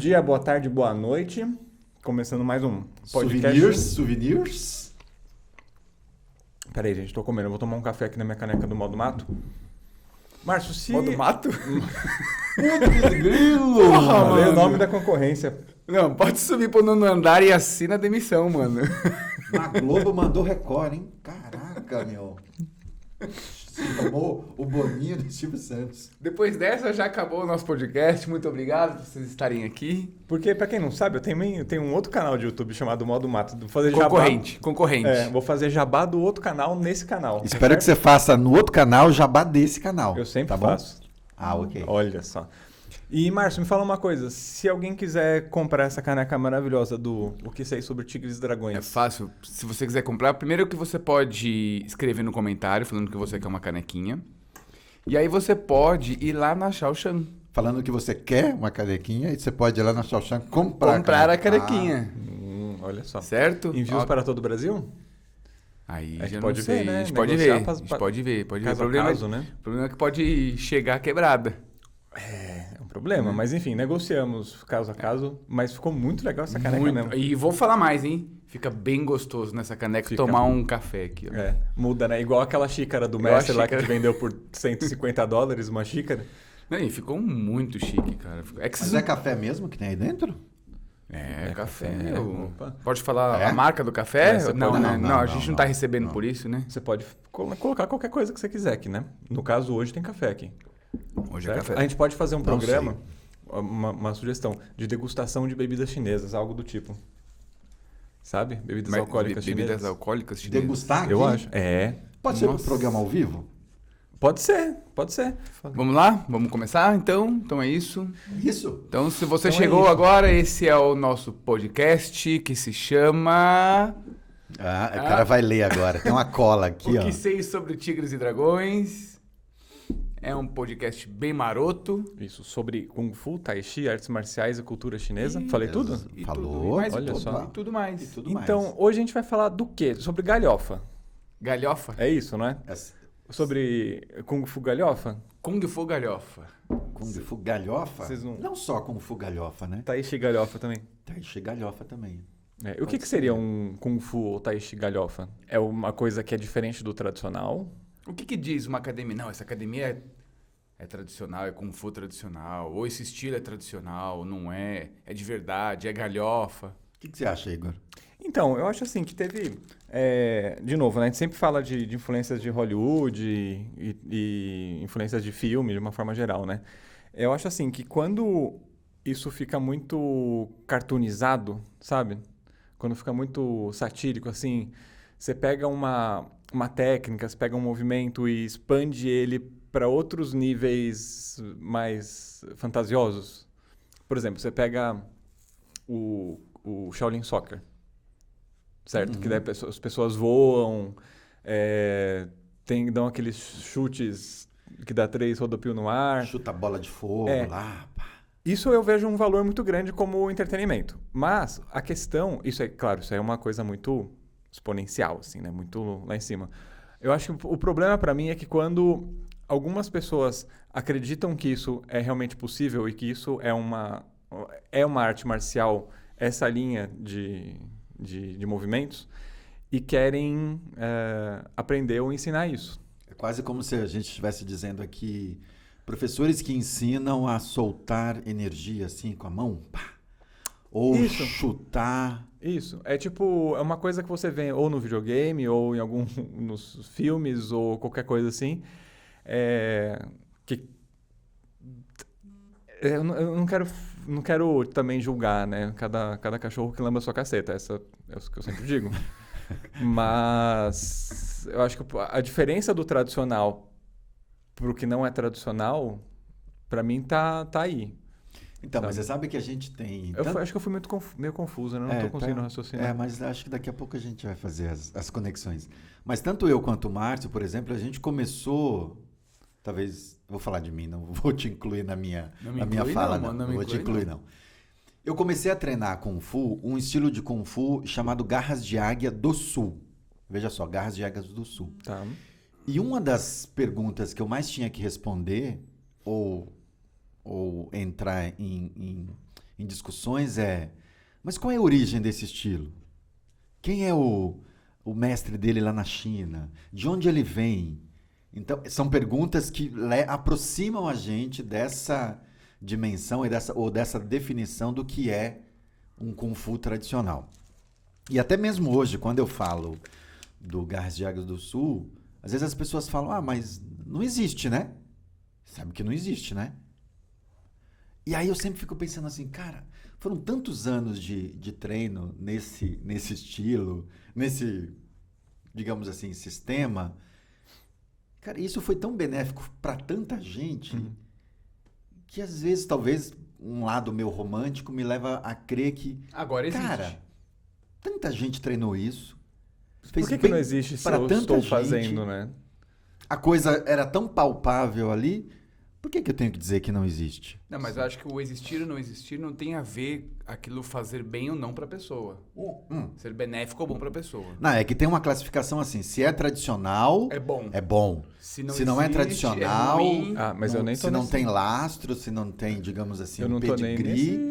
dia, boa tarde, boa noite. Começando mais um podcast. Souvenirs. Peraí, gente, tô comendo. Eu vou tomar um café aqui na minha caneca do Modo Mato. Márcio, se... Modo Mato? Putz, grilo! Falei o nome da concorrência. Não, pode subir pro nono andar e assina a demissão, mano. Na Globo mandou Record, hein? Caraca, meu. Você tomou o boninho do Silvio Santos. Depois dessa, já acabou o nosso podcast. Muito obrigado por vocês estarem aqui. Porque, pra quem não sabe, eu tenho um outro canal de YouTube chamado Modo Mato. Vou fazer Concorrente. Vou fazer jabá do outro canal nesse canal. Espero que você faça no outro canal jabá desse canal. Eu sempre tá bom? faço. Ah, ok. Olha só. E, Márcio, me fala uma coisa. Se alguém quiser comprar essa caneca maravilhosa do O Que Sei Sobre Tigres e Dragões... É fácil. Se você quiser comprar, primeiro que você pode escrever no comentário falando que você quer uma canequinha. E aí você pode ir lá na Shaoxan. Falando que você quer uma canequinha, e você pode ir lá na Shaoxan comprar a canequinha. olha só. Certo? Envios para todo o Brasil? Aí É que já pode não sei. ver, né? A gente pode ver. Negociar A gente pode ver. caso a caso, né? O problema é que pode chegar quebrada. É um problema, mas enfim, negociamos caso a caso, mas ficou muito legal essa caneca mesmo. E vou falar mais, hein? Fica bem gostoso nessa caneca tomar um café aqui, ó. É, muda, né? Igual aquela xícara do Igual a mestre lá que xícara. te vendeu por $150 uma xícara. Não, e ficou muito chique, cara. É que Mas é café mesmo que tem aí dentro? É, café. Opa. Pode falar É? a marca do café? É, você não, pode- né? não, Não, a não, gente não, não tá não, recebendo não. por isso, né? Você pode colocar qualquer coisa que você quiser aqui, né? No caso, hoje tem café aqui. Hoje Certo? é café. A gente pode fazer um Não programa, uma sugestão, de degustação de bebidas chinesas, algo do tipo. Sabe? Bebidas Mas alcoólicas bebidas chinesas. alcoólicas chinesas. Degustar aqui? Eu acho. É. Pode ser pro Nossa. programa ao vivo? Pode ser, pode ser. Vamos lá? Vamos começar, então? Então é isso. Isso. Então, se você Então é chegou isso. agora, esse é o nosso podcast que se chama... Ah, o cara vai ler agora. Tem uma cola aqui, O ó. que sei sobre Tigres e Dragões. É um podcast bem maroto. Isso, sobre Kung Fu, Tai Chi, artes marciais e cultura chinesa. Falei tudo? E Falou. tudo, e mais, Olha só. E tudo mais. E tudo Então, mais. hoje a gente vai falar do quê? Sobre galhofa. Galhofa? É isso, não é? Sobre Kung Fu galhofa? Kung Fu Galhofa. Kung Fu galhofa? Vocês não- Não só Kung Fu galhofa, né? Tai Chi galhofa também. Tai Chi galhofa também. É, o que seria um Kung Fu ou Tai Chi galhofa? É uma coisa que é diferente do tradicional? O que diz uma academia? Não, essa academia é tradicional, é Kung Fu tradicional. Ou esse estilo é tradicional, não é. É de verdade, é galhofa. O que você acha, Igor? Então, eu acho assim que teve... de novo, né? A gente sempre fala de influências de Hollywood e influências de filme, de uma forma geral, né? Eu acho assim que quando isso fica muito cartoonizado, sabe? Quando fica muito satírico, assim, você pega uma técnica, você pega um movimento e expande ele para outros níveis mais fantasiosos. Por exemplo, você pega o Shaolin Soccer, certo? Que daí as pessoas voam, dão aqueles chutes que dá 3 rodopios no ar. Chuta a bola de fogo É. lá. Pá. Isso eu vejo um valor muito grande como entretenimento. Mas a questão, isso é uma coisa muito exponencial, assim, né? Muito lá em cima. Eu acho que o problema para mim é que quando algumas pessoas acreditam que isso é realmente possível e que isso é uma arte marcial, essa linha de movimentos, e querem aprender ou ensinar isso. É quase como se a gente estivesse dizendo aqui, professores que ensinam a soltar energia assim com a mão, pá, ou Isso. chutar. Isso. É uma coisa que você vê ou no videogame, ou em nos filmes, ou qualquer coisa assim. Eu não quero também julgar, né? Cada cachorro que lamba a sua caceta. Essa é o que eu sempre digo. Mas eu acho que a diferença do tradicional pro que não é tradicional, pra mim tá aí. Então, mas Sabe? você sabe que a gente tem... Acho que eu fui meio confuso, né? Não tô conseguindo raciocinar. mas acho que daqui a pouco a gente vai fazer as conexões. Mas tanto eu quanto o Márcio, por exemplo, a gente começou... Talvez... Vou falar de mim, não vou te incluir na minha fala, não vou te incluir, não. Eu comecei a treinar Kung Fu, um estilo de Kung Fu chamado Garras de Águia do Sul. Veja só, Garras de Águia do Sul. Tá. E uma das perguntas que eu mais tinha que responder, ou entrar em em discussões mas qual é a origem desse estilo? Quem é o mestre dele lá na China? De onde ele vem? Então, são perguntas que aproximam a gente dessa dimensão ou dessa definição do que é um Kung Fu tradicional. E até mesmo hoje, quando eu falo do Garras de Águas do Sul, às vezes as pessoas falam, mas não existe, né? Sabe que não existe, né? E aí eu sempre fico pensando assim, cara, foram tantos anos de treino nesse estilo, nesse, digamos assim, sistema. Cara, isso foi tão benéfico para tanta gente que às vezes, talvez, um lado meu romântico me leva a crer que... Agora existe. Cara, tanta gente treinou isso. Por que não existe se eu estou fazendo, né? A coisa era tão palpável ali, por que eu tenho que dizer que não existe? Não, mas eu acho que o existir ou não existir não tem a ver aquilo fazer bem ou não para a pessoa. Ser benéfico ou bom para a pessoa. Não, é que tem uma classificação assim, se é tradicional, é bom. É bom. Se não é tradicional, mas eu nem tô se não tem lastro, se não tem, digamos assim, eu não tô nem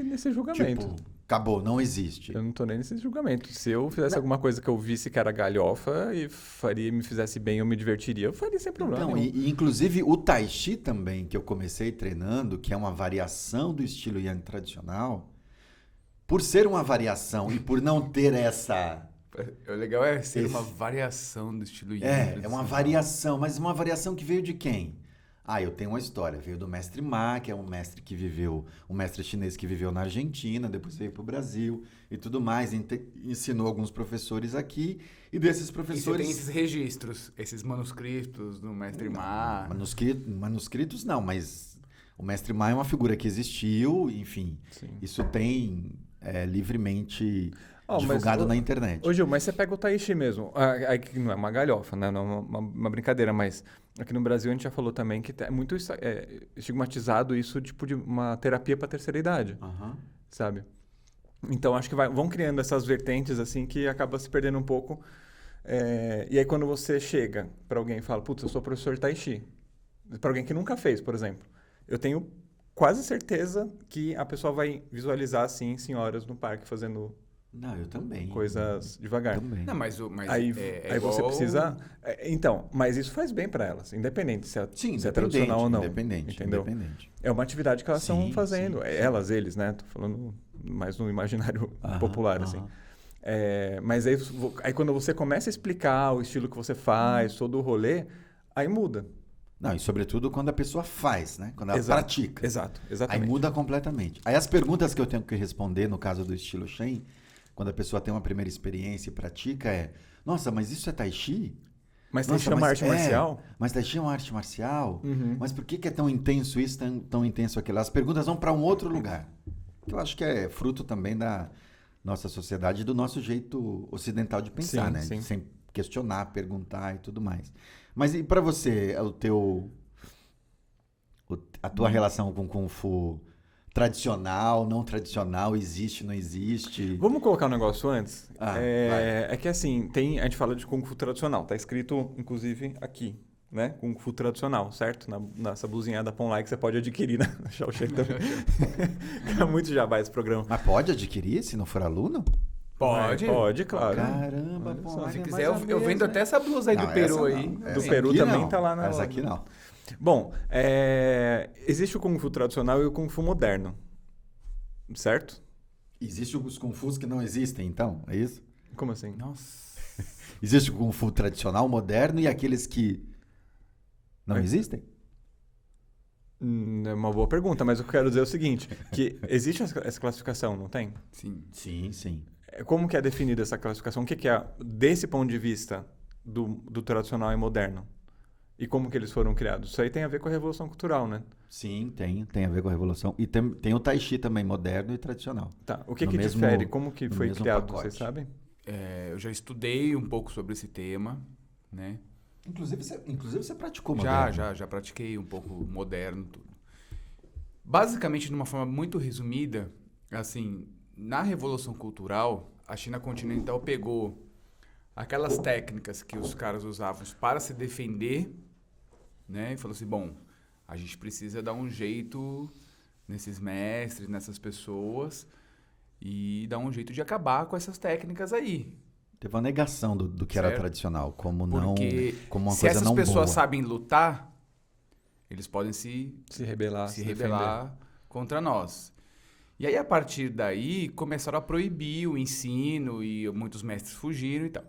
nesse julgamento. Tipo, acabou, não existe. Eu não tô nem nesse julgamento. Se eu fizesse alguma coisa que eu visse que era galhofa e me fizesse bem, eu me divertiria, eu faria sem problema. Então, e inclusive o Tai Chi também, que eu comecei treinando, que é uma variação do estilo Yang tradicional, por ser uma variação e por não ter essa... O legal é ser uma variação do estilo Yang. É uma variação, mas uma variação que veio de quem? Eu tenho uma história. Veio do mestre Ma, que é um mestre chinês que viveu na Argentina, depois veio para o Brasil e tudo mais. Ensinou alguns professores aqui. E desses professores... E você tem esses registros, esses manuscritos do mestre Ma? Manuscritos não, mas o mestre Ma é uma figura que existiu, enfim. Sim. Isso tem livremente... divulgado na internet. Ô Gil, mas você pega o Tai Chi mesmo, que não é uma galhofa, né? Não é uma brincadeira, mas aqui no Brasil a gente já falou também que é muito estigmatizado isso tipo de uma terapia para terceira idade, sabe? Então acho que vão criando essas vertentes assim que acaba se perdendo um pouco. E aí quando você chega para alguém e fala, putz, eu sou professor de Tai Chi, para alguém que nunca fez, por exemplo, eu tenho quase certeza que a pessoa vai visualizar assim senhoras no parque fazendo... Não, eu também. Coisas devagar. Também. Não, mas aí você precisa... Então, mas isso faz bem para elas, independente se é tradicional ou não. Independente. É uma atividade que elas estão fazendo. Eles, né? Tô falando mais no imaginário popular, assim. Mas aí quando você começa a explicar o estilo que você faz, todo o rolê, aí muda. Não, e sobretudo quando a pessoa faz, né? Quando ela pratica. Exatamente. Aí muda completamente. Aí as perguntas que eu tenho que responder no caso do estilo Shen, quando a pessoa tem uma primeira experiência e pratica nossa, mas isso é Tai Chi? Mas Tai Chi é uma arte marcial? Mas Tai Chi é uma arte marcial? Mas por que é tão intenso isso, tão intenso aquilo? As perguntas vão para um outro lugar. Que eu acho que é fruto também da nossa sociedade e do nosso jeito ocidental de pensar, né? Sim. Sem questionar, perguntar e tudo mais. Mas e para você, a tua relação com Kung Fu tradicional, não tradicional, existe, não existe? Vamos colocar um negócio antes? É que assim, a gente fala de Kung Fu tradicional, tá escrito inclusive aqui, né? Kung Fu tradicional, certo? Nessa blusinha da Pon Like que você pode adquirir na Shaoxing também. É muito jabá esse programa. Mas pode adquirir se não for aluno? Pode, claro. Caramba, pô. Se quiser, eu vendo até essa blusa aí do Peru aí. Do Peru também tá lá na... Essa aqui não. Bom, existe o Kung Fu tradicional e o Kung Fu moderno, certo? Existem os Kung Fus que não existem, então? É isso? Como assim? Nossa. Existe o Kung Fu tradicional, moderno e aqueles que não existem? É uma boa pergunta, mas o que eu quero dizer é o seguinte, que existe essa classificação, não tem? Sim. Como que é definida essa classificação? O que é, desse ponto de vista do tradicional e moderno? E como que eles foram criados? Isso aí tem a ver com a Revolução Cultural, né? Sim, tem a ver com a Revolução. E tem o Tai Chi também, moderno e tradicional. Tá, o que difere? Como que foi criado, pacote. Vocês sabem? Eu já estudei um pouco sobre esse tema, né? Inclusive você praticou moderno. Já pratiquei um pouco moderno, tudo. Basicamente, de uma forma muito resumida, assim, na Revolução Cultural, a China continental pegou aquelas técnicas que os caras usavam para se defender, né? E falou assim, bom, a gente precisa dar um jeito nesses mestres, nessas pessoas e dar um jeito de acabar com essas técnicas aí. Teve uma negação do que era tradicional, como uma coisa não boa. Se essas pessoas sabem lutar, eles podem se rebelar contra nós. E aí, a partir daí, começaram a proibir o ensino e muitos mestres fugiram e tal.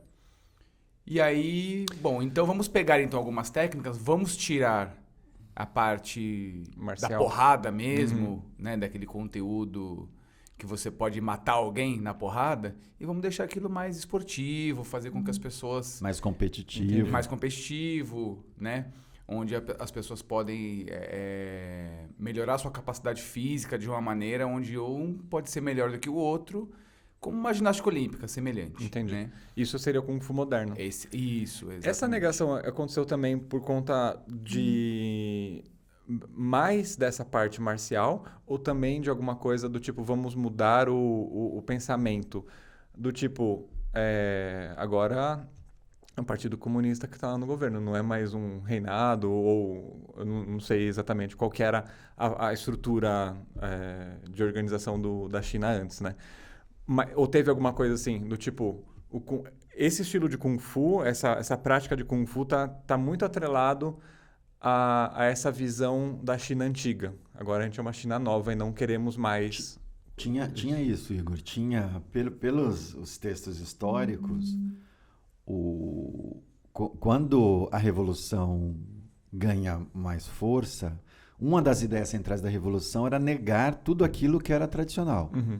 E aí, bom, então vamos pegar então algumas técnicas, vamos tirar a parte marcial, da porrada mesmo, né, daquele conteúdo que você pode matar alguém na porrada, e vamos deixar aquilo mais esportivo, fazer com que as pessoas... Mais competitivo. Mais competitivo, né? Onde as pessoas podem melhorar sua capacidade física de uma maneira onde um pode ser melhor do que o outro, como uma ginástica olímpica semelhante. Entendi. Né? Isso seria o Kung Fu moderno. Isso, exatamente. Essa negação aconteceu também por conta de mais dessa parte marcial ou também de alguma coisa do tipo, vamos mudar o pensamento? Do tipo, agora... É um partido comunista que está lá no governo, não é mais um reinado ou eu não sei exatamente qual que era a estrutura de organização da China antes, né? Ou teve alguma coisa assim, do tipo, esse estilo de Kung Fu, essa prática de Kung Fu tá muito atrelado a essa visão da China antiga. Agora a gente é uma China nova e não queremos mais... Tinha isso, Igor. Tinha, pelos os textos históricos... Quando a Revolução ganha mais força, uma das ideias centrais da Revolução era negar tudo aquilo que era tradicional. Uhum.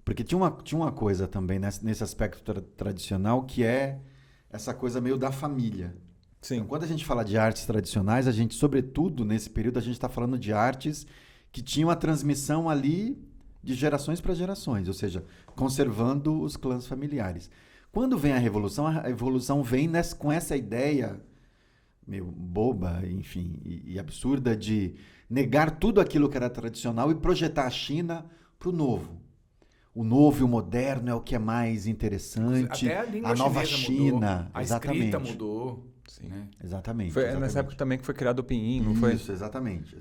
Porque tinha uma coisa também nesse aspecto tradicional que é essa coisa meio da família. Sim. Então, quando a gente fala de artes tradicionais, a gente, sobretudo nesse período, a gente está falando de artes que tinham a transmissão ali de gerações para gerações, ou seja, conservando os clãs familiares. Quando vem a Revolução vem com essa ideia meio boba, enfim, e absurda de negar tudo aquilo que era tradicional e projetar a China para o novo. O novo e o moderno é o que é mais interessante. Até a língua a nova China mudou. A exatamente. escrita mudou. Sim. Né? Exatamente. Foi nessa época também que foi criado o Pinyin, não foi? Isso, exatamente.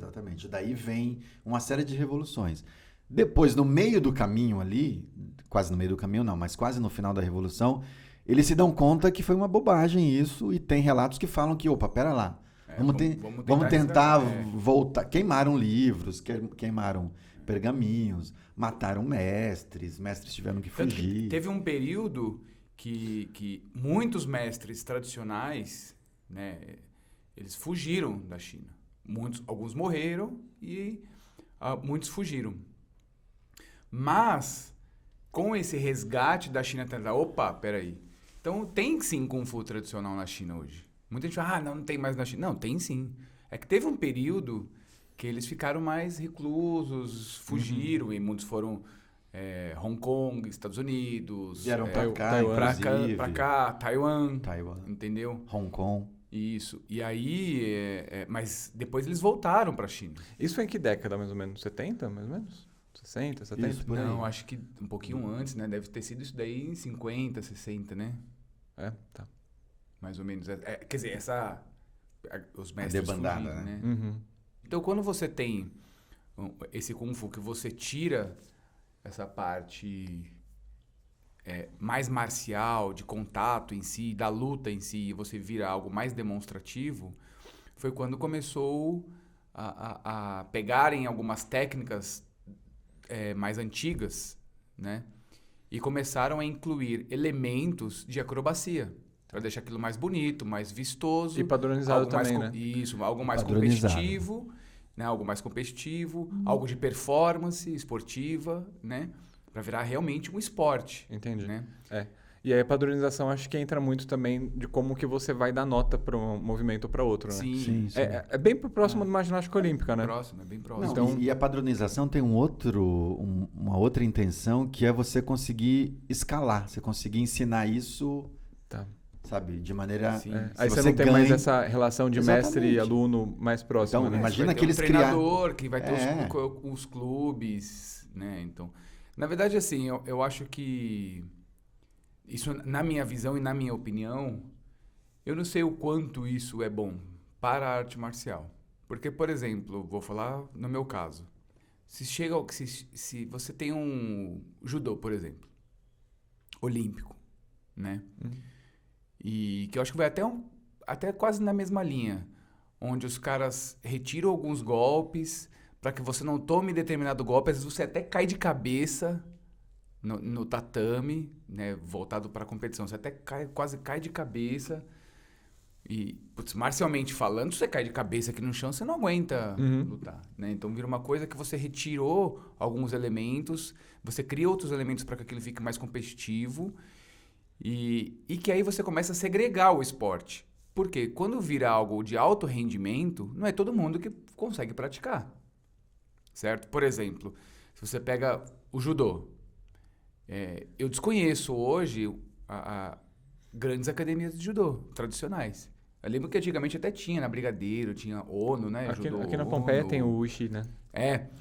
Daí vem uma série de revoluções. Depois, no meio do caminho ali, quase no meio do caminho não, mas quase no final da Revolução, eles se dão conta que foi uma bobagem isso, e tem relatos que falam que, opa, pera lá, vamos tentar voltar. Queimaram livros, queimaram pergaminhos, mataram mestres tiveram que fugir. Que teve um período que muitos mestres tradicionais, né, eles fugiram da China. Alguns morreram e muitos fugiram. Mas, com esse resgate da China, opa, peraí. Então, tem sim Kung Fu tradicional na China hoje. Muita gente fala, não tem mais na China. Não, tem sim. É que teve um período que eles ficaram mais reclusos, fugiram, e muitos foram Hong Kong, Estados Unidos. Vieram pra cá, Taiwan. Entendeu? Hong Kong. Isso. E aí, mas depois eles voltaram pra China. Isso foi em que década, mais ou menos? 70, mais ou menos? 60, 70? Isso, não, acho que um pouquinho antes, né? Deve ter sido isso daí em 50, 60, né? Tá. Mais ou menos. Quer dizer, os mestres debandada, fugindo, né? Uhum. Então, quando você tem esse Kung Fu, que você tira essa parte mais marcial, de contato em si, da luta em si, e você vira algo mais demonstrativo, foi quando começou a pegarem algumas técnicas mais antigas, né? E começaram a incluir elementos de acrobacia para deixar aquilo mais bonito, mais vistoso. E padronizado também, né? Isso, algo mais competitivo, né? Algo mais competitivo, algo de performance esportiva, né? Para virar realmente um esporte. Entendi. Né? E aí a padronização acho que entra muito também de como que você vai dar nota para um movimento ou para outro, né? Sim. É bem próximo de uma ginástica olímpica, né? É bem próximo. Não, então... E a padronização tem uma outra intenção, que é você conseguir escalar, você conseguir ensinar isso, sabe, de maneira... Aí você não tem mais essa relação de mestre e aluno mais próxima. Então, né? imagina que eles treinador que vai ter os clubes, né? Então, na verdade, assim, eu acho que isso, na minha visão e na minha opinião, eu não sei o quanto isso é bom para a arte marcial. Porque, por exemplo, vou falar no meu caso, Se você tem um judô, por exemplo, olímpico, né? E que eu acho que vai até quase na mesma linha, onde os caras retiram alguns golpes para que você não tome determinado golpe, às vezes você até cai de cabeça no tatame, né? Voltado para a competição, você até quase cai de cabeça. E, putz, marcialmente falando, se você cai de cabeça aqui no chão, você não aguenta lutar, né? Então vira uma coisa que você retirou alguns elementos, você cria outros elementos para que aquilo fique mais competitivo e que aí você começa a segregar o esporte. Porque quando vira algo de alto rendimento, não é todo mundo que consegue praticar, certo? Por exemplo, se você pega o judô, eu desconheço hoje grandes academias de judô tradicionais. Eu lembro que antigamente até tinha na Brigadeiro, tinha Ono, né? Aqui na Pompeia tem o Uchi, né?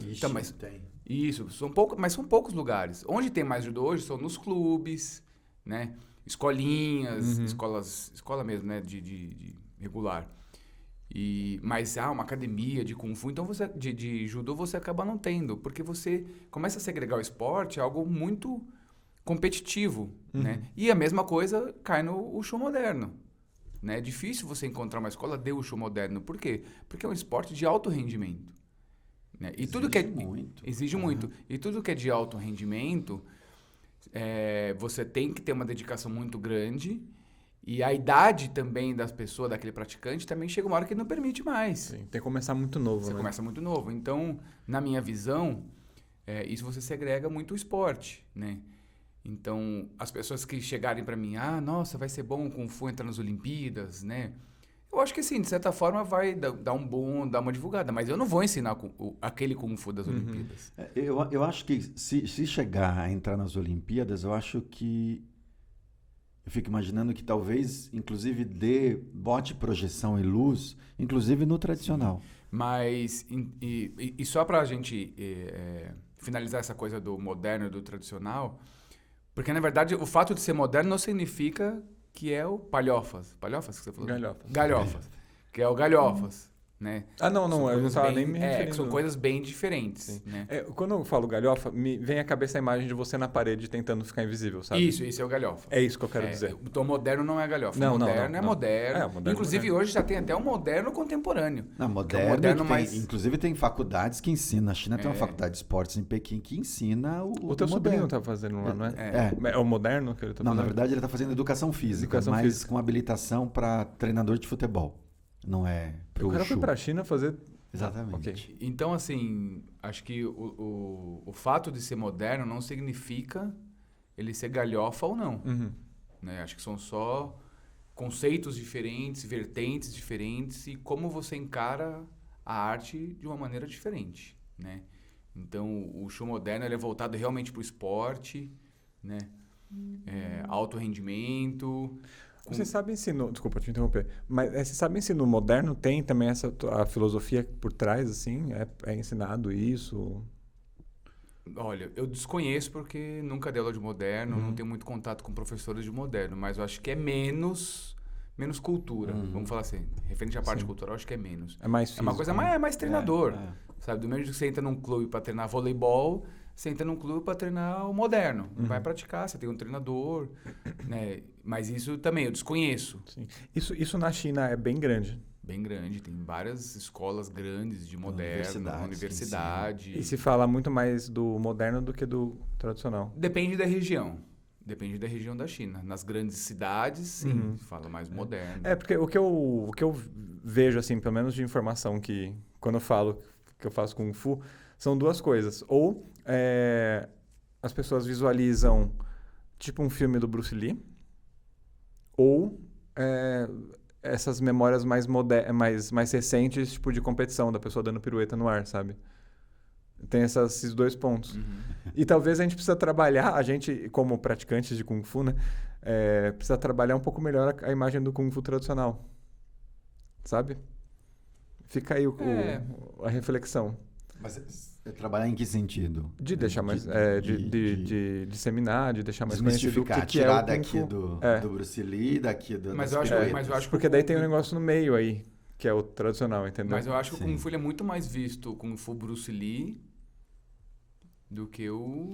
Então, mas tem. Isso, mas são poucos lugares. Onde tem mais judô hoje são nos clubes, né? Escolinhas, escola mesmo, né? De regular. Mas uma academia de Kung Fu, então de judô você acaba não tendo, porque você começa a segregar o esporte, é algo muito competitivo, né? E a mesma coisa cai no Wushu moderno, né? É difícil você encontrar uma escola de Wushu moderno. Por quê? Porque é um esporte de alto rendimento, né? E exige muito. E tudo que é de alto rendimento, você tem que ter uma dedicação muito grande. E a idade também das pessoas, daquele praticante, também chega uma hora que não permite mais. Sim, tem que começar muito novo, Você né? começa muito novo. Então, na minha visão, isso você segrega muito o esporte, né? Então, as pessoas que chegarem para mim, nossa, vai ser bom o Kung Fu entrar nas Olimpíadas, né? Eu acho que sim, de certa forma vai dar uma divulgada, mas eu não vou ensinar aquele Kung Fu das Olimpíadas. Eu acho que se chegar a entrar nas Olimpíadas, eu acho que eu fico imaginando que talvez, inclusive, bote projeção e luz, inclusive no tradicional. Mas, e só para a gente finalizar essa coisa do moderno e do tradicional, porque, na verdade, o fato de ser moderno não significa que é o palhofas. Palhofas que você falou? Galhofas. Que é o galhofas. Né? Não, eu não estava nem me referindo. Que são coisas bem diferentes. Né? Quando eu falo galhofa, me vem à cabeça a imagem de você na parede tentando ficar invisível, sabe? Isso é o galhofa. É isso que eu quero dizer. O moderno não é galhofa. Não, moderno. Moderno, inclusive, hoje já tem até um moderno contemporâneo. Moderno inclusive tem faculdades que ensinam. A China tem uma faculdade de esportes em Pequim que ensina o teu sobrinho está fazendo lá, não é? É o moderno que ele está fazendo? Não, na verdade ele está fazendo educação física, mas com habilitação para treinador de futebol. Não é pro O cara foi para a China fazer... Exatamente. Okay. Então, assim, acho que o fato de ser moderno não significa ele ser galhofa ou não. Né? Acho que são só conceitos diferentes, vertentes diferentes e como você encara a arte de uma maneira diferente. Né? Então, o show moderno ele é voltado realmente para o esporte, né? Alto rendimento... Você sabe se desculpa te interromper, mas você sabe se no moderno tem também a filosofia por trás, assim? É ensinado isso? Olha, eu desconheço porque nunca dei aula de moderno, não tenho muito contato com professores de moderno, mas eu acho que é menos cultura, vamos falar assim. Referente à parte cultural, acho que é menos. É mais físico. É uma coisa mais treinador. Sabe, do mesmo jeito que você entra num clube para treinar voleibol, você entra num clube para treinar o moderno. Vai praticar, você tem um treinador, né? Mas isso também eu desconheço. Sim. Isso na China é bem grande. Bem grande. Tem várias escolas grandes de moderno, universidade. E se fala muito mais do moderno do que do tradicional. Depende da região. Depende da região da China. Nas grandes cidades, sim, fala mais moderno. Porque o que eu vejo, assim, pelo menos de informação que quando eu falo que eu faço Kung Fu, são duas coisas. Ou as pessoas visualizam tipo um filme do Bruce Lee, ou essas memórias mais recentes, tipo de competição, da pessoa dando pirueta no ar, sabe? Tem esses dois pontos. E talvez a gente precisa trabalhar, a gente como praticantes de Kung Fu, né? Precisa trabalhar um pouco melhor a imagem do Kung Fu tradicional. Sabe? Fica aí a reflexão. Mas trabalhar em que sentido? De deixar mais... de disseminar, de deixar mais conhecido o que tirar é o daqui do Bruce Lee, daqui do... Mas eu acho porque daí tem um negócio no meio aí, que é o tradicional, entendeu? Mas eu acho que o Kung Fu é muito mais visto o Kung Fu Bruce Lee do que o...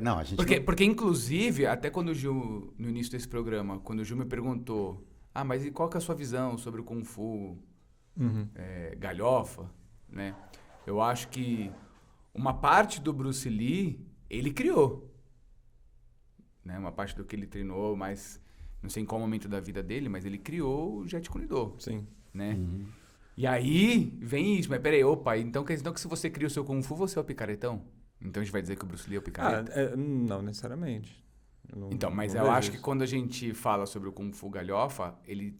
Não, a gente... Porque, inclusive, até quando o Gil, no início desse programa, quando o Gil me perguntou, mas e qual que é a sua visão sobre o Kung Fu galhofa, né? Eu acho que uma parte do Bruce Lee, ele criou. Né? Uma parte do que ele treinou, mas não sei em qual momento da vida dele, mas ele criou o Jeet Kune Do. Sim. Né? E aí vem isso, mas peraí, então quer dizer que se você cria o seu Kung Fu, você é o picaretão? Então a gente vai dizer que o Bruce Lee é o picareta? Não necessariamente. Então, mas eu acho que quando a gente fala sobre o Kung Fu galhofa, ele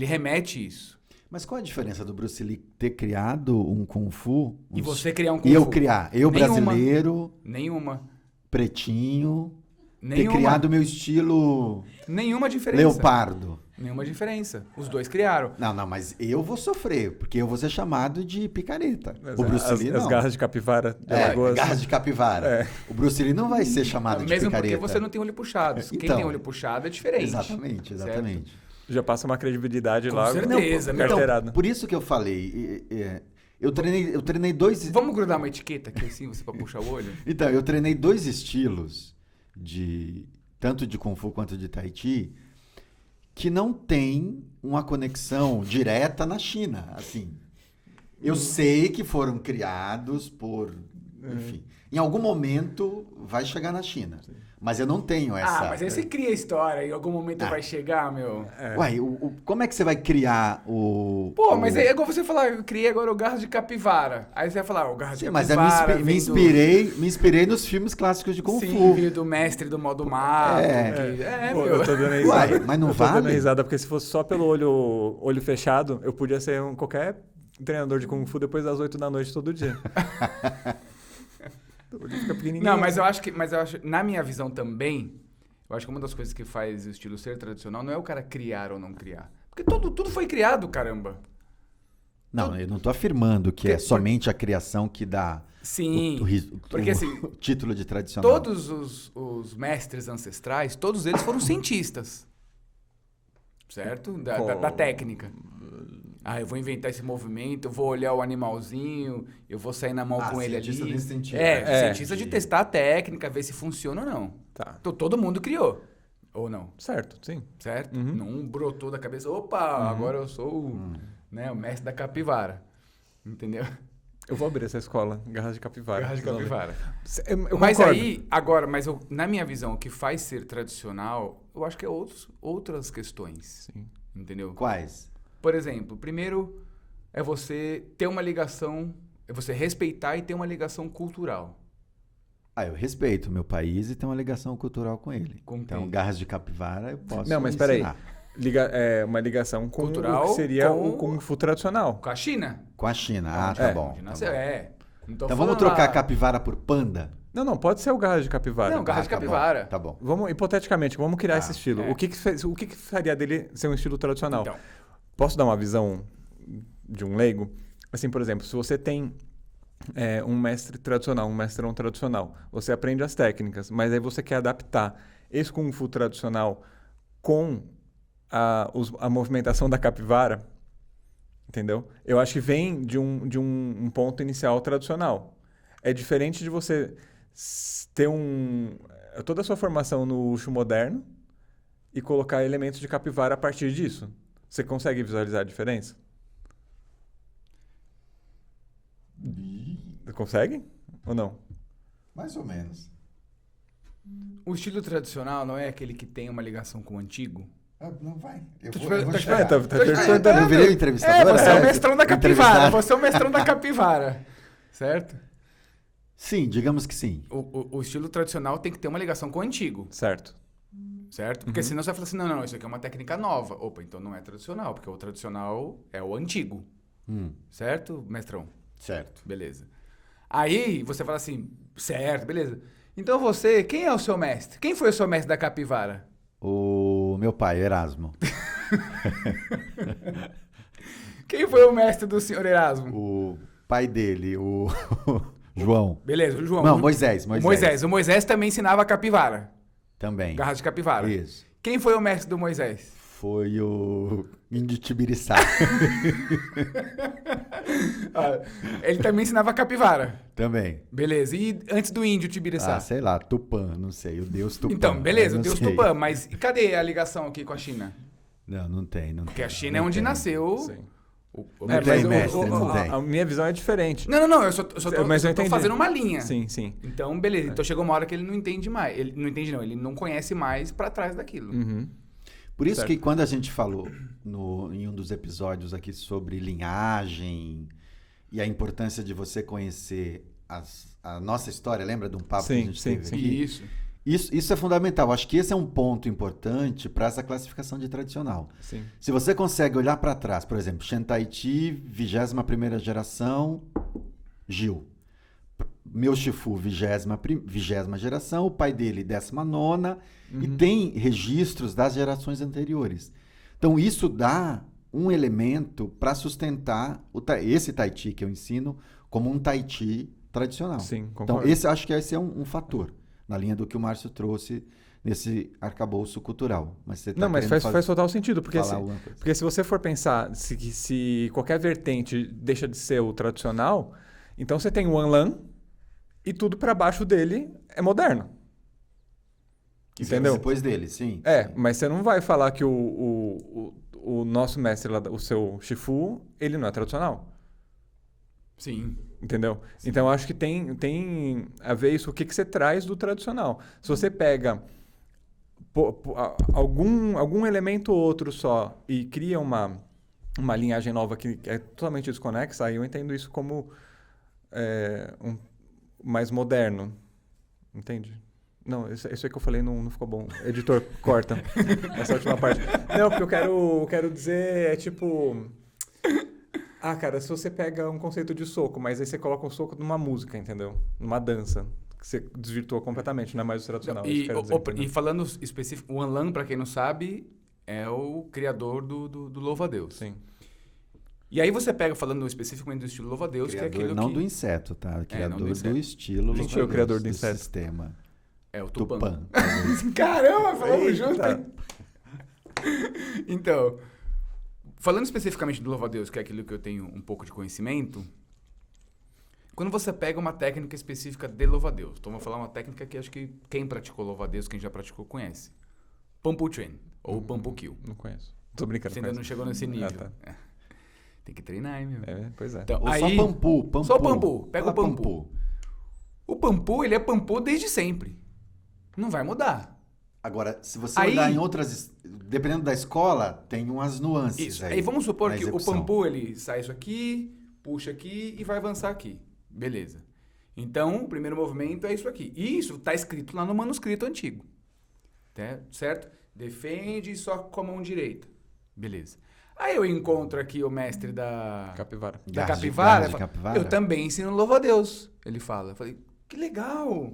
remete isso. Mas qual a diferença do Bruce Lee ter criado um Kung Fu... E você criar um Kung Fu? E eu criar. Eu, Nenhuma. brasileiro... Nenhuma. Pretinho... Nenhuma. Ter criado o meu estilo... Nenhuma diferença. Leopardo. Nenhuma diferença. Os dois criaram. Não, mas eu vou sofrer, porque eu vou ser chamado de picareta. O Bruce Lee não. As garras de capivara de Alagoas. Garras de capivara. O Bruce Lee não vai ser chamado de picareta. Mesmo porque você não tem olho puxado. Quem tem olho puxado é diferente. Exatamente. Certo? Já passa uma credibilidade lá. Com certeza. Carteirada. Por isso que eu falei... Eu treinei dois... Vamos grudar uma etiqueta aqui assim, você pra puxar o olho? Então, eu treinei 2 estilos, tanto de Kung Fu quanto de Tai Chi, que não tem uma conexão direta na China, assim. Eu sei que foram criados por... Enfim, em algum momento vai chegar na China. Sim. Mas eu não tenho essa... mas aí você cria a história, em algum momento vai chegar, meu. Uai, como é que você vai criar o... Mas é igual você falar, eu criei agora o garro de capivara. Aí você vai falar, o garro de capivara... Mas me inspirei nos filmes clássicos de Kung Fu. Sim, veio do mestre do modo mato. Pô, eu tô dando risada. Uai, mas não vale? Eu tô dando risada, porque se fosse só pelo olho fechado, eu podia ser qualquer treinador de Kung Fu depois das 8 da noite todo dia. Fica pequenininho. Não, mas eu acho, na minha visão também, eu acho que uma das coisas que faz o estilo ser tradicional não é o cara criar ou não criar. Porque tudo foi criado, caramba. Não, eu não tô afirmando que é somente a criação que dá o título de tradicional. Todos os mestres ancestrais, todos eles foram cientistas. Certo? Da técnica. Eu vou inventar esse movimento, eu vou olhar o animalzinho, eu vou sair na mão com ele ali. Cientista de testar a técnica, ver se funciona ou não. Tá. Então, todo mundo criou. Ou não? Certo, sim. Certo? Não brotou da cabeça, agora eu sou o mestre da capivara. Entendeu? Eu vou abrir essa escola, Garras de Capivara. Garras de Capivara. Mas concordo. Aí, agora, na minha visão, o que faz ser tradicional, eu acho que é outras questões. Sim. Entendeu? Quais? Por exemplo, primeiro é você ter uma ligação, é você respeitar e ter uma ligação cultural. Eu respeito o meu país e tenho uma ligação cultural com ele. Então, Garras de Capivara eu posso Não, mas peraí. Uma ligação cultural o que seria o Kung Fu tradicional. Com a China. Com a China, tá bom. Então vamos trocar capivara por panda? Não, pode ser o Garras de Capivara. Não, Garras de Capivara. Tá bom. Hipoteticamente, vamos criar esse estilo. O que faria dele ser um estilo tradicional? Então. Posso dar uma visão de um leigo? Assim, por exemplo, se você tem um mestre tradicional, um mestrão tradicional, você aprende as técnicas, mas aí você quer adaptar esse Kung Fu tradicional com a movimentação da capivara, entendeu? Eu acho que vem de um ponto inicial tradicional. É diferente de você ter toda a sua formação no Wushu moderno e colocar elementos de capivara a partir disso. Você consegue visualizar a diferença? Você consegue? Ou não? Mais ou menos. O estilo tradicional não é aquele que tem uma ligação com o antigo? Não vai. Eu virei entrevistador. Você é o mestrão da capivara. Você é o mestrão da capivara. Certo? Sim, digamos que sim. O estilo tradicional tem que ter uma ligação com o antigo. Certo? Porque senão você vai falar assim, não, isso aqui é uma técnica nova. Opa, então não é tradicional, porque o tradicional é o antigo. Certo, mestrão? Certo. Beleza. Aí você fala assim, certo, beleza. Então quem é o seu mestre? Quem foi o seu mestre da capivara? O meu pai, Erasmo. Quem foi o mestre do senhor Erasmo? O pai dele, o João. Beleza, o João. Não, Moisés. O Moisés também ensinava a capivara. Também. Garras de capivara. Isso. Quem foi o mestre do Moisés? Foi o Índio Tibiriçá. Ele também ensinava capivara. Também. Beleza. E antes do índio Tibiriçá? Sei lá, Tupã, não sei. O deus Tupã. Então, beleza, o deus Tupã. Mas cadê a ligação aqui com a China? Não tem. Porque a China é onde nasceu... Sim. A minha visão é diferente. Não, eu só tô fazendo uma linha. Sim. Então, beleza. Então chegou uma hora que ele não entende mais. Ele não conhece mais pra trás daquilo. Uhum. Por isso que quando a gente falou em um dos episódios aqui sobre linhagem e a importância de você conhecer a nossa história, lembra de um papo que a gente teve aqui? Isso é fundamental. Acho que esse é um ponto importante para essa classificação de tradicional. Sim. Se você consegue olhar para trás, por exemplo, Shen Tai-Chi, 21ª geração, Gil. Meu Shifu, 20ª geração, o pai dele, 19ª, e tem registros das gerações anteriores. Então, isso dá um elemento para sustentar esse Tai Chi que eu ensino como um Tai Chi tradicional. Sim, concordo. Então, acho que esse é um fator, na linha do que o Márcio trouxe nesse arcabouço cultural. Mas você faz total sentido, porque se você for pensar se qualquer vertente deixa de ser o tradicional, então você tem o Wanlan e tudo para baixo dele é moderno. Entendeu? Depois dele, sim. Mas você não vai falar que o nosso mestre lá, o seu Shifu, ele não é tradicional. Sim. Entendeu? Sim. Então, eu acho que tem a ver isso, o que você traz do tradicional. Se você pega algum elemento ou outro só e cria uma linhagem nova que é totalmente desconexa, aí eu entendo isso como mais moderno. Entende? Não, isso aí que eu falei não ficou bom. Editor, corta essa última parte. Não, porque eu quero dizer, cara, se você pega um conceito de soco, mas aí você coloca um soco numa música, entendeu? Numa dança, que você desvirtua completamente, não é mais o tradicional. E falando específico, o Wanlan, pra quem não sabe, é o criador do louva-a-Deus. Sim. E aí você pega, falando especificamente do estilo louva-a-Deus, que é aquilo não do inseto, tá? Criador do estilo louva-a-Deus. Quem foi o criador do inseto? Sistema. É o Tupã. Caramba, falamos junto. Então, falando especificamente do louva-a-Deus, que é aquilo que eu tenho um pouco de conhecimento, quando você pega uma técnica específica de louva-a-Deus, então vou falar uma técnica que acho que quem praticou louva-a-Deus, quem já praticou, conhece. Pampu Train, ou Pampu Kill. Não conheço. Tô brincando. Você ainda não chegou nesse nível. Tá. Tem que treinar, hein, meu? Pois é. Então, ou só Pampu. Só Pampu. Pega o Pampu. O Pampu, ele é Pampu desde sempre. Não vai mudar. Agora, se você olhar em outras... Dependendo da escola, tem umas nuances. Isso. Aí vamos supor que o Pampu, ele sai isso aqui, puxa aqui e vai avançar aqui. Beleza. Então, o primeiro movimento é isso aqui. E isso está escrito lá no manuscrito antigo. Certo? Defende só com a mão direita. Beleza. Aí eu encontro aqui o mestre da Capivara. Da Capivara. Eu também ensino louva-a-Deus. Ele fala. Eu falei, que legal.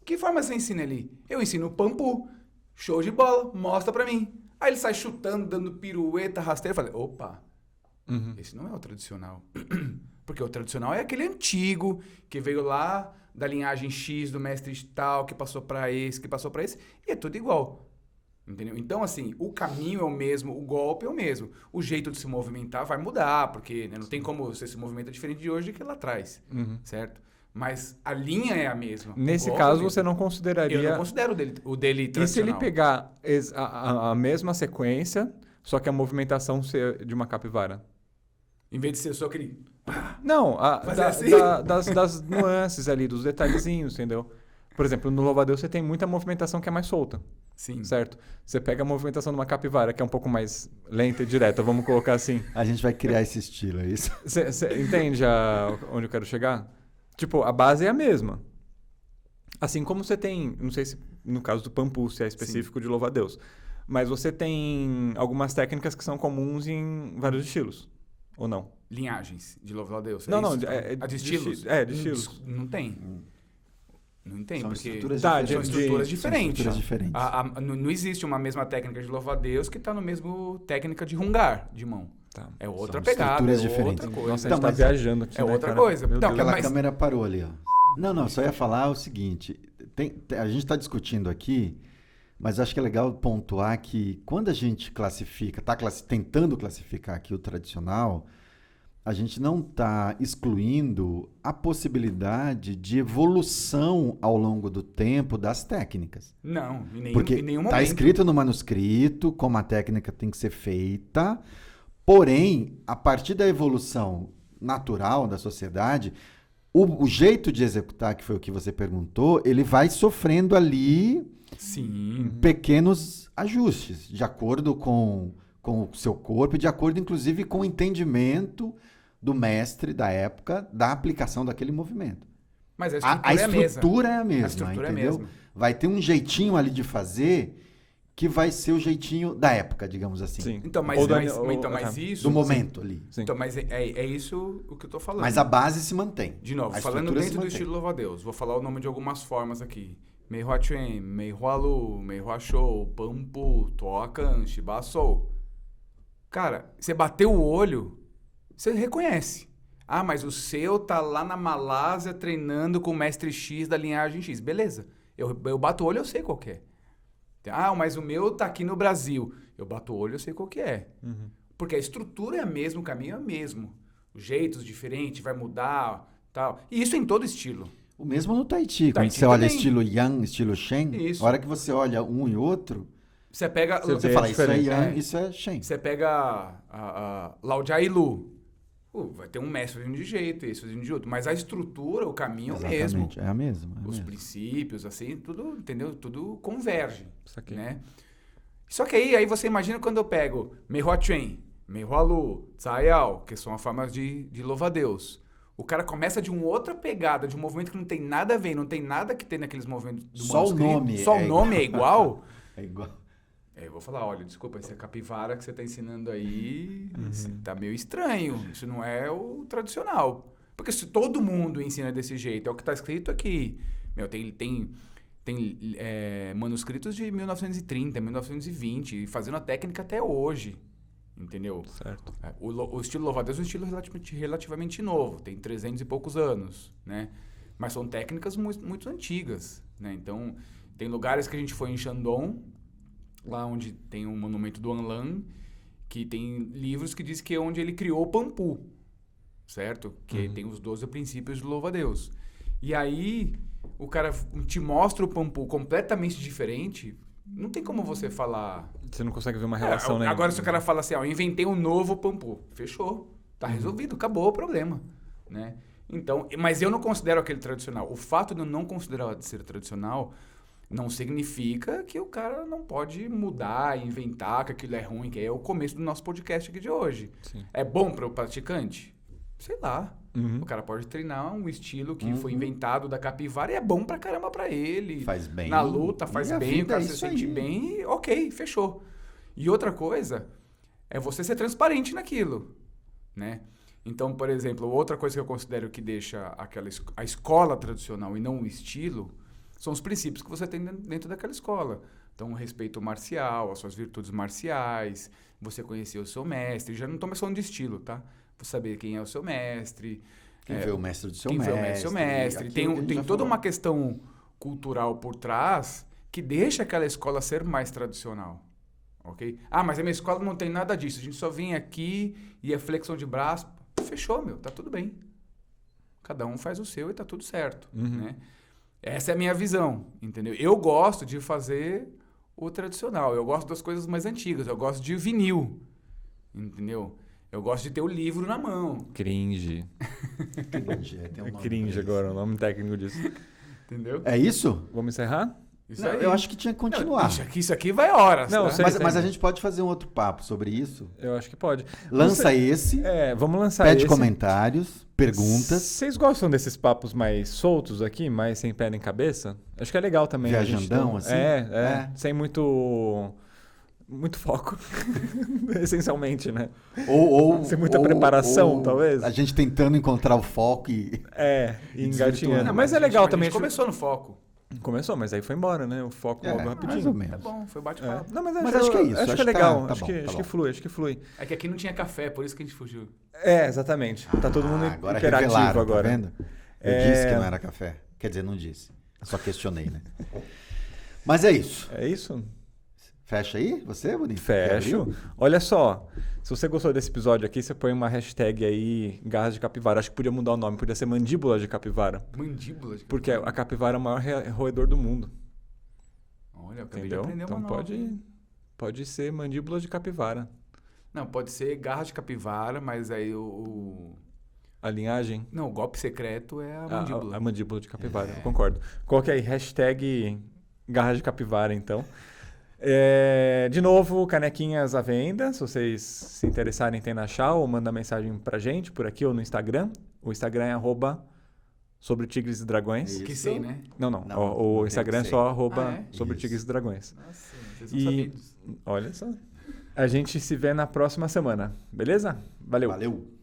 Que forma você ensina ali? Eu ensino o Pampu. Show de bola. Mostra pra mim. Aí ele sai chutando, dando pirueta, rasteira. Eu falei, opa. Esse não é o tradicional. Porque o tradicional é aquele antigo, que veio lá da linhagem X do mestre tal, que passou pra esse, e é tudo igual. Entendeu? Então, assim, o caminho é o mesmo, o golpe é o mesmo. O jeito de se movimentar vai mudar, porque não tem como você se movimentar diferente de hoje do que lá atrás, certo? Mas a linha é a mesma. Nesse caso, você não consideraria... Eu não considero o dele tradicional. E se ele pegar a mesma sequência, só que a movimentação ser de uma capivara? Em vez de ser só aquele... Não, das nuances ali, dos detalhezinhos, entendeu? Por exemplo, no louva-a-Deus você tem muita movimentação que é mais solta. Sim. Certo? Você pega a movimentação de uma capivara, que é um pouco mais lenta e direta, vamos colocar assim. A gente vai criar esse estilo, é isso? Você entende onde eu quero chegar? Tipo, a base é a mesma. Assim como você tem, não sei se no caso do Pampu, se é específico de louva-a-Deus, mas você tem algumas técnicas que são comuns em vários estilos, ou não? Linhagens de louva-a-Deus. Não, de estilos? De estilos. Não tem. Não tem, são porque estruturas são estruturas diferentes. Não existe uma mesma técnica de louva-a-Deus que está no mesmo técnica de rungar de mão. Tá. É outra são pegada, estruturas diferentes. Outra coisa. Nossa, a gente tá viajando aqui, é né, outra cara? coisa. Então, aquela câmera parou ali, ó. Não, só ia falar o seguinte, a gente está discutindo aqui, mas acho que é legal pontuar que quando a gente classifica, tentando classificar aqui o tradicional, a gente não está excluindo a possibilidade de evolução ao longo do tempo das técnicas. Não, Porque em nenhum momento. Está escrito no manuscrito como a técnica tem que ser feita, porém, a partir da evolução natural da sociedade, o jeito de executar, que foi o que você perguntou, ele vai sofrendo ali pequenos ajustes, de acordo com o seu corpo, de acordo, inclusive, com o entendimento do mestre da época da aplicação daquele movimento. Mas a estrutura é a mesma. A estrutura é a mesma. Vai ter um jeitinho ali de fazer que vai ser o jeitinho da época, digamos assim. Sim. Então, mas isso... Do momento ali. Sim. Então, mas é isso o que eu tô falando. Mas a base se mantém. De novo, falando dentro do estilo louva-a-Deus, vou falar o nome de algumas formas aqui. Meihua Chuan, Meihua Lu, Meihua Shou, Pampu, Toakan, Shibasou. Cara, você bateu o olho, você reconhece. Ah, mas o seu tá lá na Malásia treinando com o mestre X da linhagem X. Beleza. Eu bato o olho, eu sei qual que é. Ah, mas o meu tá aqui no Brasil. Eu bato o olho, eu sei qual que é. Uhum. Porque a estrutura é a mesma, o caminho é o mesmo. Os jeitos diferentes, vai mudar, tal. E isso em todo estilo. O mesmo no Tai Chi. Quando você olha estilo Yang, estilo Shen, a hora que você olha um e outro, você pega... Você fala, isso é Yang, isso é Shen. Você pega a Lao Jia e Lu. Vai ter um mestre fazendo de jeito, esse fazendo de outro. Mas a estrutura, o caminho é o mesmo. É a mesma. Os princípios, assim, tudo, entendeu? Tudo converge. Isso aqui. Né? Só que aí você imagina quando eu pego Meihua Chuan, Meihua Lu, Zayao, que são as formas de louva-a-Deus. O cara começa de uma outra pegada, de um movimento que não tem nada a ver, não tem nada que tem naqueles movimentos do só manuscrito. O nome só o nome é igual. É igual. Eu vou falar, olha, desculpa, esse capivara que você está ensinando aí, tá meio estranho. Isso não é o tradicional. Porque se todo mundo ensina desse jeito, é o que está escrito aqui. Meu, tem manuscritos de 1930, 1920, fazendo a técnica até hoje. Entendeu? Certo. O estilo louva-a-Deus é um estilo relativamente novo, tem 300 e poucos anos, né? Mas são técnicas muito antigas, né? Então, tem lugares que a gente foi em Shandong, lá onde tem um monumento do Anlan, que tem livros que diz que é onde ele criou o Pampu, certo? Que tem os 12 princípios do louva-a-Deus. E aí, o cara te mostra o Pampu completamente diferente, não tem como você falar... Você não consegue ver uma relação, né? Agora, se o cara fala assim, eu inventei um novo Pampu, fechou, tá resolvido, acabou o problema, né? Então, mas eu não considero aquele tradicional. O fato de eu não considerar de ser tradicional... não significa que o cara não pode mudar, inventar, que aquilo é ruim, que é o começo do nosso podcast aqui de hoje. Sim. É bom para o praticante? Sei lá. O cara pode treinar um estilo que foi inventado da capivara e é bom pra caramba pra ele. Faz bem. Na luta, faz bem, o cara se sente bem, ok, fechou. E outra coisa é você ser transparente naquilo, né? Então, por exemplo, outra coisa que eu considero que deixa a escola tradicional e não o estilo... são os princípios que você tem dentro daquela escola. Então, o respeito marcial, as suas virtudes marciais, você conhecer o seu mestre. Já não estou mais falando de estilo, tá? Você saber quem é o seu mestre. Quem vê o mestre do seu mestre. Quem vê o seu mestre. Tem toda uma questão cultural por trás que deixa aquela escola ser mais tradicional. Ok? Ah, mas a minha escola não tem nada disso. A gente só vem aqui e é flexão de braço. Fechou, meu. Tá tudo bem. Cada um faz o seu e tá tudo certo, né? Essa é a minha visão, entendeu? Eu gosto de fazer o tradicional. Eu gosto das coisas mais antigas. Eu gosto de vinil, entendeu? Eu gosto de ter o livro na mão. Cringe. Tem um nome cringe agora, o nome técnico disso. Entendeu? É isso? Vamos encerrar? Não, eu acho que tinha que continuar. Isso aqui vai horas. Não, tá? Mas a gente pode fazer um outro papo sobre isso? Eu acho que pode. Lança esse. Vamos lançar Pede esse. comentários, perguntas. Vocês gostam desses papos mais soltos aqui, mais sem pé nem cabeça? Acho que é legal também. Viajandão, assim? Sem muito foco, essencialmente, né? Sem muita preparação, talvez. A gente tentando encontrar o foco e engatinhando. Mas é legal também. A gente começou no foco. Começou, mas aí foi embora, né? O foco logo rapidinho. Mais ou menos. Tá bom, foi bate-papo. Não, mas acho que é isso. Acho que é legal. Acho que flui. É que aqui não tinha café, por isso que a gente fugiu. Exatamente. Tá todo mundo agora interativo revelaram, agora. Tá vendo? Eu disse que não era café. Quer dizer, não disse. Só questionei, né? Mas é isso. É isso? Fecha aí? Você, Bonito? Fecho. Olha só, se você gostou desse episódio aqui, você põe uma hashtag aí, garras de capivara. Acho que podia mudar o nome, podia ser mandíbula de capivara. Mandíbula de capivara? Porque a capivara é o maior roedor do mundo. Olha, eu acabei de aprender uma nova. Então pode ser mandíbula de capivara. Não, pode ser garra de capivara, mas aí A linhagem? Não, o golpe secreto é a mandíbula. A mandíbula de capivara, eu concordo. Coloque aí, hashtag garra de capivara, então. De novo, canequinhas à venda. Se vocês se interessarem, tem na Chau, ou manda mensagem pra gente por aqui ou no Instagram. O Instagram é @sobre tigres e dragões. Isso. Que sei, né? Não. O Instagram é só sobre tigres e dragões. Nossa, vocês são sabidos. Olha só. A gente se vê na próxima semana, beleza? Valeu. Valeu.